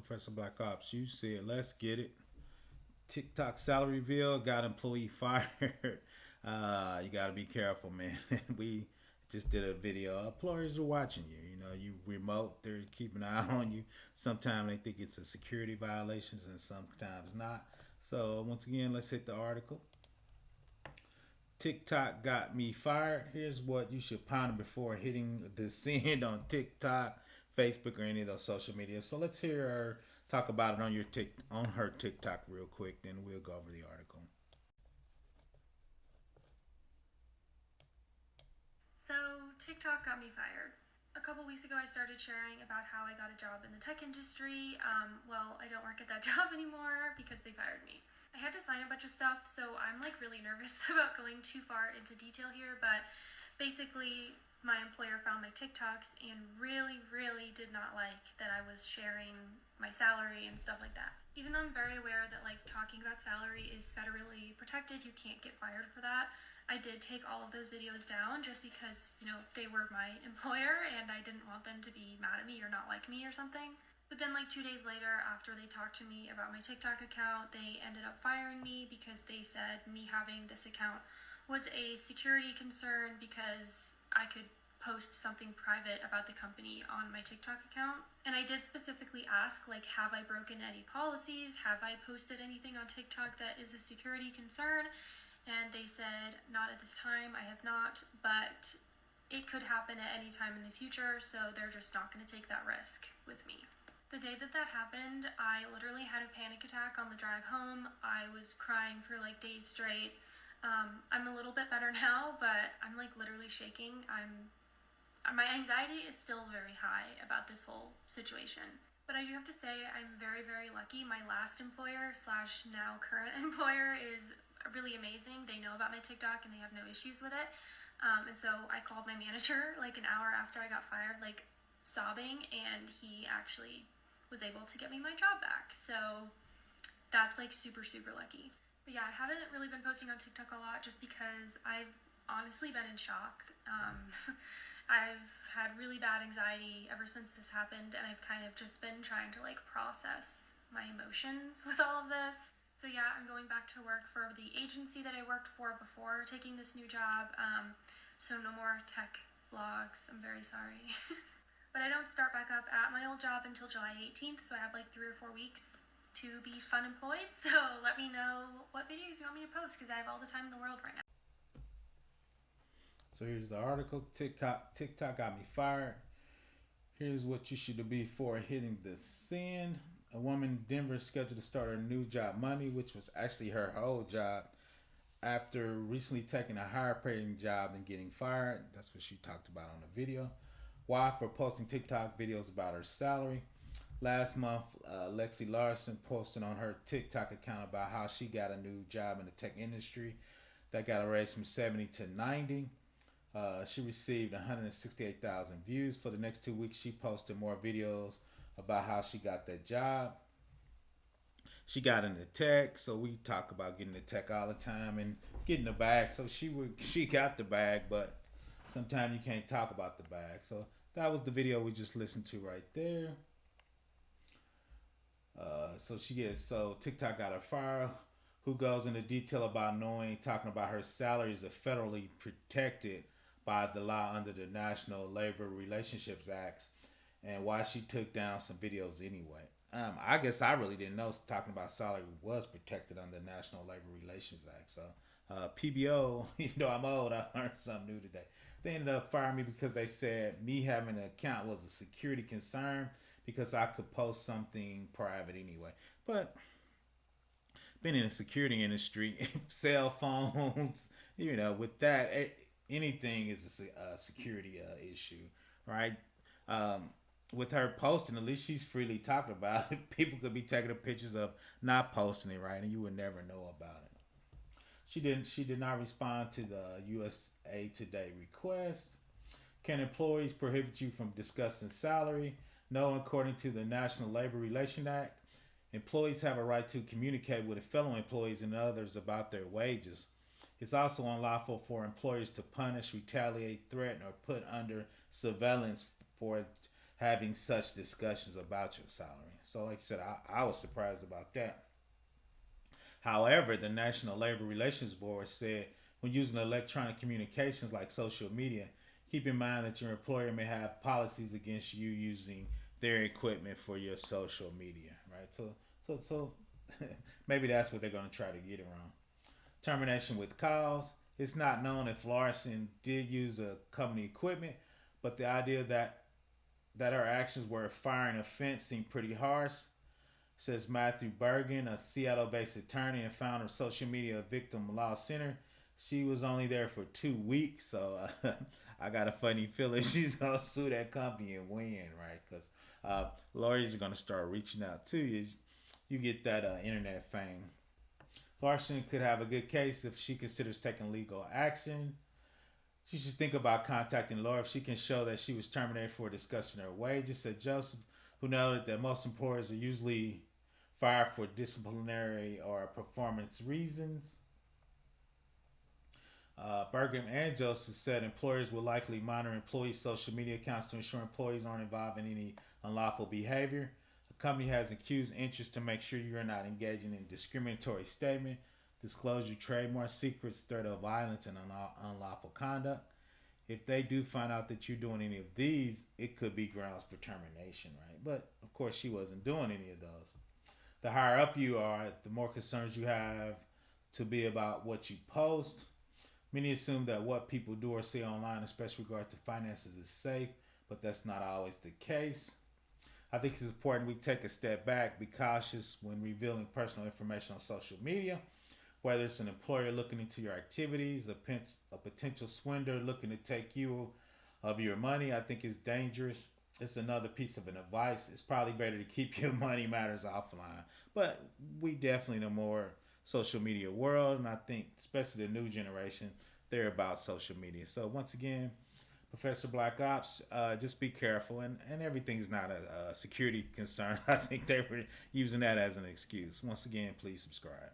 Professor Black Ops. You said, let's get it. TikTok salary reveal got employee fired. You got to be careful, man. We just did a video. Employers are watching you. You know, you remote, they're keeping an eye on you. Sometimes they think it's a security violations and sometimes not. So, once again, let's hit the article. TikTok got me fired. Here's what you should ponder before hitting the send on TikTok, Facebook, or any of those social media. So let's hear her talk about it on on her TikTok real quick. Then we'll go over the article. So, TikTok got me fired. A couple weeks ago, I started sharing about how I got a job in the tech industry. Well, I don't work at that job anymore because they fired me. I had to sign a bunch of stuff, so I'm like really nervous about going too far into detail here, but basically, my employer found my TikToks and really did not like that I was sharing my salary and stuff like that. Even though I'm very aware that like talking about salary is federally protected, you can't get fired for that. I did take all of those videos down just because, they were my employer and I didn't want them to be mad at me or not like me or something. But then like 2 days later, after they talked to me about my TikTok account, they ended up firing me because they said me having this account was a security concern because I could post something private about the company on my TikTok account. And I did specifically ask, like, have I broken any policies? Have I posted anything on TikTok that is a security concern? And they said, not at this time, I have not, but it could happen at any time in the future, so they're just not going to take that risk with me. The day that happened, I literally had a panic attack on the drive home. I was crying for like days straight. I'm a little bit better now, but I'm like literally shaking. My anxiety is still very high about this whole situation. But I do have to say I'm very lucky. My last employer slash now current employer is really amazing. They know about my TikTok and they have no issues with it. And so I called my manager like an hour after I got fired, like sobbing, and he actually was able to get me my job back. So that's like super lucky. But yeah, I haven't really been posting on TikTok a lot just because I've honestly been in shock. I've had really bad anxiety ever since this happened, and I've kind of just been trying to like process my emotions with all of this. So yeah, I'm going back to work for the agency that I worked for before taking this new job. So no more tech vlogs. I'm very sorry. But I don't start back up at my old job until July 18th, so I have like 3 or 4 weeks to be fun employed. So let me know what videos you want me to post because I have all the time in the world right now. So here's the article. TikTok got me fired. Here's what you should do before hitting the send. A woman in Denver is scheduled to start her new job Monday, which was actually her old job, after recently taking a higher paying job and getting fired. That's what she talked about on the video. Why? For posting TikTok videos about her salary. Last month, Lexi Larson posted on her TikTok account about how she got a new job in the tech industry that got a raise from 70 to 90. She received 168,000 views. For the next 2 weeks, she posted more videos about how she got that job. She got into tech, so we talk about getting the tech all the time and getting the bag. So she got the bag, but sometimes you can't talk about the bag. So that was the video we just listened to right there. So TikTok got her fired. Who goes into detail about talking about her salary is federally protected by the law under the National Labor Relationships Act, and why she took down some videos anyway. I guess I really didn't know talking about salary was protected under the National Labor Relations Act. So PBO, even though I'm old, I learned something new today. They ended up firing me because they said me having an account was a security concern because I could post something private anyway. But been in the security industry, cell phones, with that, anything is a security issue, right? With her posting, at least she's freely talking about it. People could be taking the pictures of not posting it, right, and you would never know about it. She did not respond to the USA Today request. Can employees prohibit you from discussing salary? No, according to the National Labor Relations Act, employees have a right to communicate with fellow employees and others about their wages. It's also unlawful for employers to punish, retaliate, threaten, or put under surveillance for having such discussions about your salary. So, like I said, I was surprised about that. However, the National Labor Relations Board said when using electronic communications like social media, keep in mind that your employer may have policies against you using their equipment for your social media, right? So maybe that's what they're going to try to get around. Termination with cause. It's not known if Larson did use a company equipment, but the idea that her actions were a firing offense seemed pretty harsh, says Matthew Bergen, a Seattle based attorney and founder of Social Media Victim Law Center. She was only there for 2 weeks, so I got a funny feeling she's going to sue that company and win, right? Because lawyers are going to start reaching out to you. You get that internet fame. Larson could have a good case if she considers taking legal action. She should think about contacting law if she can show that she was terminated for discussing her wages, said Joseph, who noted that most employers are usually fired for disciplinary or performance reasons. Bergam and Joseph said employers will likely monitor employees' social media accounts to ensure employees aren't involved in any unlawful behavior. The company has accused interest to make sure you're not engaging in discriminatory statement, disclosure, trademark secrets, threat of violence, and unlawful conduct. If they do find out that you're doing any of these, it could be grounds for termination, right? But of course, she wasn't doing any of those. The higher up you are, the more concerns you have to be about what you post. Many assume that what people do or say online, especially with regard to finances, is safe, but that's not always the case. I think it's important we take a step back, be cautious when revealing personal information on social media, whether it's an employer looking into your activities, a potential swindler looking to take you of your money. I think it's dangerous. It's another piece of an advice. It's probably better to keep your money matters offline. But we definitely know more social media world, and I think especially the new generation, they're about social media. So once again, Professor Black Ops, just be careful, and everything's not a security concern. I think they were using that as an excuse. Once again, please subscribe.